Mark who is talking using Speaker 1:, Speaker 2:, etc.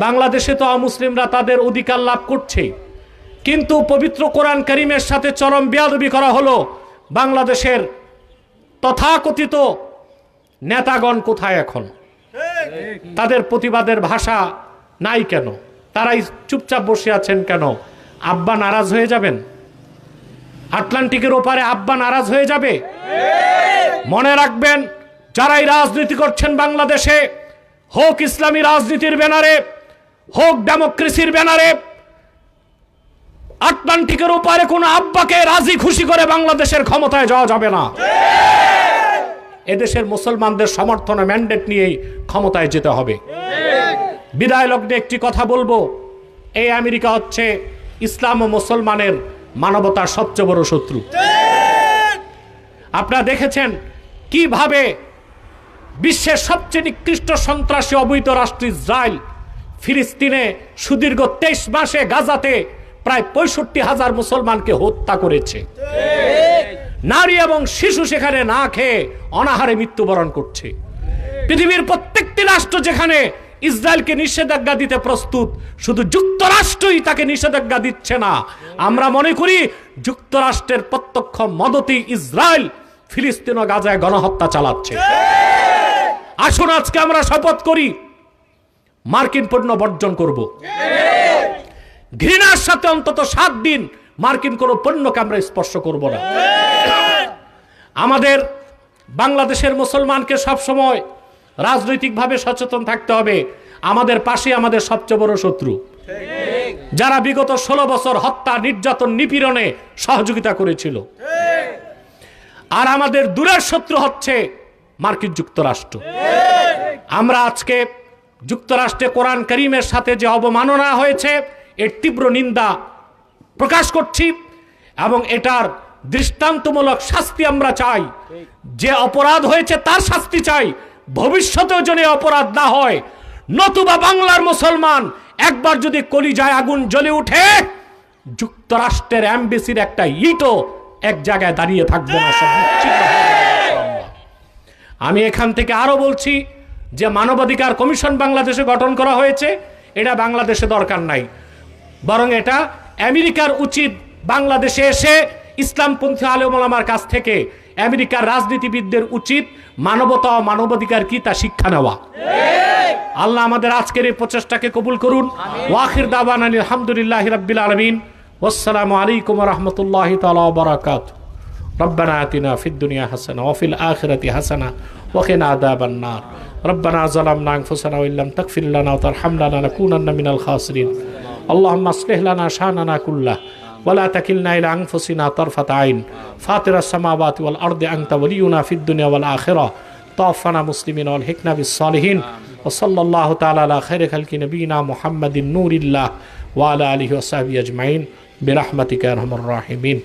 Speaker 1: বাংলাদেশে তো অমুসলিমরা তাদের অধিকার লাভ করছে, কিন্তু পবিত্র কোরআন কারীমের সাথে চরম বেয়াদবি করা হলো। বাংলাদেশের তথাকথিত নেতাগণ কোথায় এখন? তাদের প্রতিবাদের ভাষা নাই কেন? তারাই চুপচাপ বসে আছেন কেন? আব্বা নারাজ হয়ে যাবেন? আটলান্টিকের ওপারে আব্বা নারাজ হয়ে যাবে? মনে রাখবেন, যারাই রাজনীতি করছেন বাংলাদেশে, হোক ইসলামী রাজনীতির ব্যানারে, হোক ডেমোক্রেসির ব্যানারে, আটলান্টিকের ওপারে কোনো আব্বাকে রাজি খুশি করে বাংলাদেশের ক্ষমতায় যাওয়া যাবে না। এদেশের মুসলমানদের সমর্থনে ম্যান্ডেট নিয়েই ক্ষমতায় যেতে হবে। বিদায় লগ্নে একটি কথা বলবো, এই আমেরিকা হচ্ছে ইসলাম ও মুসলমানের মানবতার সবচেয়ে বড় শত্রু। আপনারা দেখেছেন কিভাবে বিশ্বের সবচেয়ে নিকৃষ্ট সন্ত্রাসী অবৈধ রাষ্ট্র ইসরায়েল ফিলিস্তিনে সুদীর্ঘ 23 মাসে গাজাতে প্রায় 65,000 মুসলমানকে হত্যা করেছে। নারী এবং শিশু সেখানে না খেয়ে অনাহারে মৃত্যুবরণ করছে। পৃথিবীর প্রত্যেকটি রাষ্ট্র যেখানে ইসরায়েলকে নিষেধাজ্ঞা দিতে প্রস্তুত, শুধু যুক্তরাষ্ট্রই তাকে নিষেধাজ্ঞা দিচ্ছে না। আমরা মনে করি যুক্তরাষ্ট্রের প্রত্যক্ষ মদতি ইসরায়েল ফিলিস্তিন ও গাজায় গণহত্যা চালাচ্ছে। আসুন আজকে আমরা শপথ করি, মার্কিন পণ্য বর্জন করব। ঘৃণার সাথে অন্তত 7 দিন মার্কিন কোন পণ্যকে আমরা স্পর্শ করব না। আমাদের বাংলাদেশের মুসলমানকে সবসময় রাজনৈতিকভাবে সচেতন থাকতে হবে। আমাদের পাশে আমাদের সবচেয়ে বড় শত্রু, যারা বিগত 16 বছর হত্যা, নির্যাতন, নিপীড়নে সহযোগিতা করেছিল। আর আমাদের দূরের শত্রু হচ্ছে মার্কিন যুক্তরাষ্ট্র। আমরা আজকে যুক্তরাষ্ট্রে কোরআন কারীমের সাথে যে অবমাননা হয়েছে এর তীব্র নিন্দা প্রকাশ করছি, এবং এটার দৃষ্টান্তমূলক শাস্তি আমরা চাই। যে অপরাধ হয়েছে তার শাস্তি চাই, ভবিষ্যতেও যেন অপরাধ না হয়। নতুবা বাংলার মুসলমান একবার যদি কলিজায় আগুন জ্বলে উঠে, যুক্তরাষ্ট্রের এমবেসির একটা ইটও এক জায়গায় দাঁড়িয়ে থাকবে না। আমি এখান থেকে আরো বলছি যে মানবাধিকার কমিশন বাংলাদেশে গঠন করা হয়েছে, এটা বাংলাদেশে দরকার নাই, বরং এটা আমেরিকার উচিত বাংলাদেশে এসে ইসলামপন্থী আলেম ওলামার কাছ থেকে আমেরিকার রাজনীতিবিদদের উচিত মানবতা ও মানবাধিকার কি তা শিক্ষা নেওয়া। আল্লাহ আমাদের আজকের এই প্রচেষ্টাকে কবুল করুন। ওয়া আখির দাওয়ানা আলহামদুলিল্লাহি রাব্বিল আলামিন। ওয়াসসালামু আলাইকুম ওয়া রাহমাতুল্লাহি তাআলা ওয়া বারাকাতুহু। রব্বানা আতিনা ফিদ দুনিয়া হাসানা ওয়া ফিল আখিরাতি হাসানা ওয়া কিনা আযাবান নার। রব্বানা যালামনা আনফুসানা ওয়া ইল্লাম তাগফির লানা ওয়া তারহামনা লানাকুনান্না মিনাল খাসিরিন। আল্লাহুম্মা আসলিহ লানা শানানা কুল্লাহ ولا تكلنا إلى أنفسنا طرفة عين فاطر السماوات والأرض أنت ولينا في الدنيا والآخرة توفنا مسلمين والحقنا بالصالحين وصلى الله تعالى على خير خلق نبينا محمد نور الله وعلى آله وصحبه أجمعين برحمتك يا أرحم الراحمين.